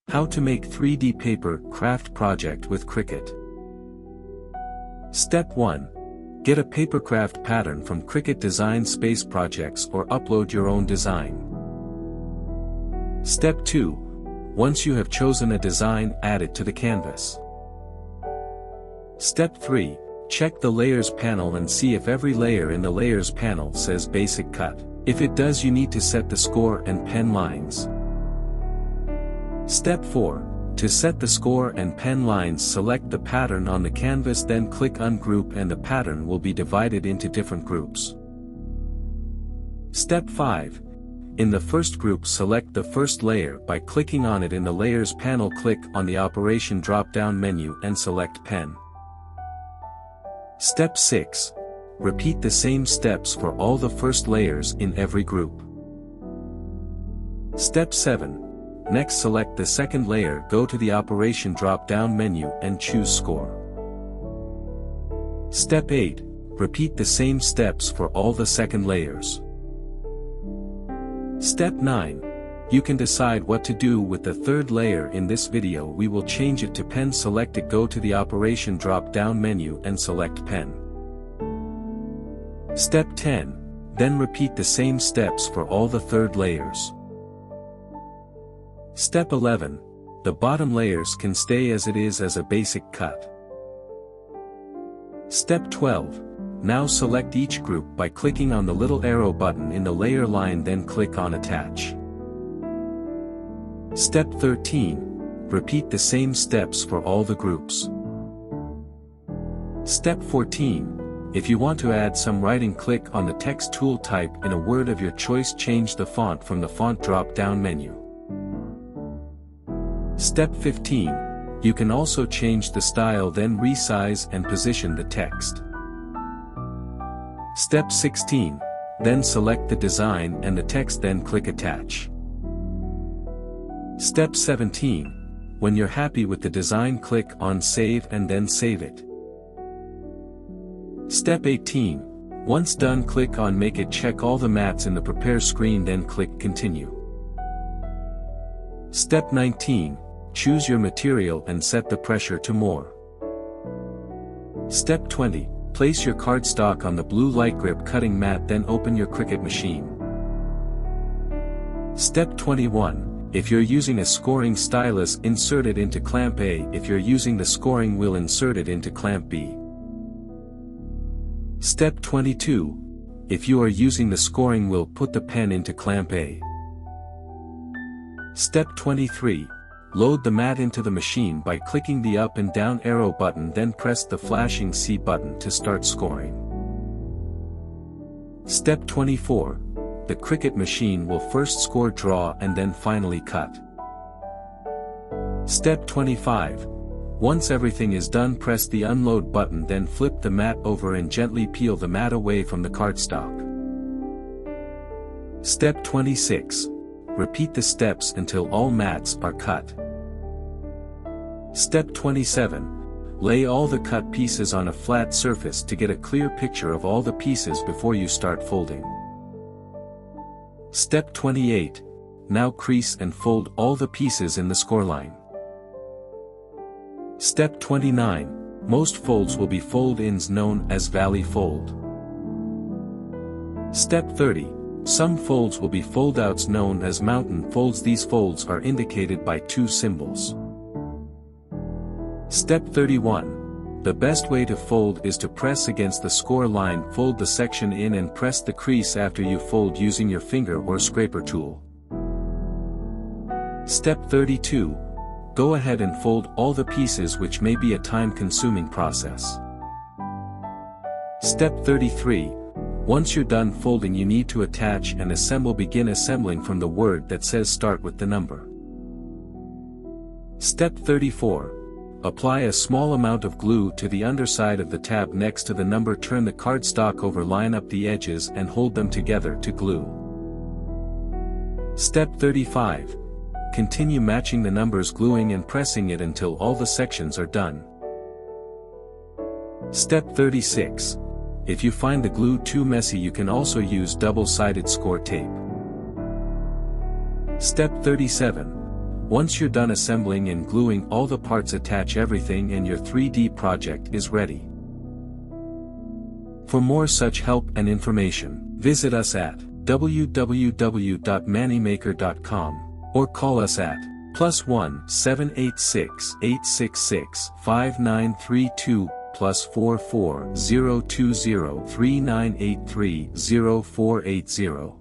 How to make 3D paper craft project with Cricut. Step 1. Get a papercraft pattern from Cricut designspace projects or upload your own design. Step 2. Once you have chosen a design, add it to the canvas. Step 3. Check the Layers panel and see if every layer in the Layers panel says Basic Cut. If it does, you need to set the score and pen lines. Step 4. To set the score and pen lines, select the pattern on the canvas, then click Ungroup and the pattern will be divided into different groups. Step 5. In the first group, select the first layer by clicking on it in the Layers panel. Click on the Operation drop-down menu and select Pen. Step 6. Repeat the same steps for all the first layers in every group. Step 7. Next, select the second layer, go to the Operation drop-down menu and choose Score. Step 8. Repeat the same steps for all the second layers. Step 9. You can decide what to do with the third layer. In this video we will change it to Pen. Select it, go to the Operation drop-down menu and select Pen. Step 10. Then repeat the same steps for all the third layers. Step 11. The bottom layers can stay as it is as a basic cut. Step 12. Now select each group by clicking on the little arrow button in the layer line, then click on Attach. Step 13. Repeat the same steps for all the groups. Step 14. If you want to add some writing, click on the text tool, type in a word of your choice, change the font from the font drop-down menu. Step 15. You can also change the style, then resize and position the text. Step 16. Then select the design and the text, then click Attach. Step 17. When you're happy with the design, click on Save and then save it. Step 18. Once done, click on Make It, check all the mats in the Prepare screen, then click Continue. Step 19. Choose your material and set the pressure to more. Step 20. Place your cardstock on the blue light grip cutting mat, then open your Cricut machine. Step 21. If you're using a scoring stylus, insert it into clamp A. If you're using the scoring wheel, insert it into clamp B. Step 22. If you are using the scoring wheel, put the pen into clamp A. Step 23. Load the mat into the machine by clicking the up and down arrow button, then press the flashing C button to start scoring. Step 24. The Cricut machine will first score, draw and then finally cut. Step 25. Once everything is done, press the unload button, then flip the mat over and gently peel the mat away from the cardstock. Step 26. Repeat the steps until all mats are cut. Step 27. Lay all the cut pieces on a flat surface to get a clear picture of all the pieces before you start folding. Step 28. Now crease and fold all the pieces in the score line. Step 29. Most folds will be fold-ins known as valley fold. Step 30. Some folds will be fold-outs known as mountain folds. These folds are indicated by two symbols. Step 31. The best way to fold is to press against the score line. Fold the section in and press the crease after you fold using your finger or scraper tool. Step 32. Go ahead and fold all the pieces, which may be a time-consuming process. Step 33. Once you're done folding, you need to attach and assemble. Begin assembling from the word that says Start with the number. Step 34. Apply a small amount of glue to the underside of the tab next to the number. Turn the cardstock over, line up the edges and hold them together to glue. Step 35. Continue matching the numbers, gluing and pressing it until all the sections are done. Step 36. If you find the glue too messy, you can also use double-sided score tape. Step 37. Once you're done assembling and gluing all the parts, attach everything and your 3D project is ready. For more such help and information, visit us at www.mannymaker.com or call us at +1 786 866 5932 +44 020 3983 0480.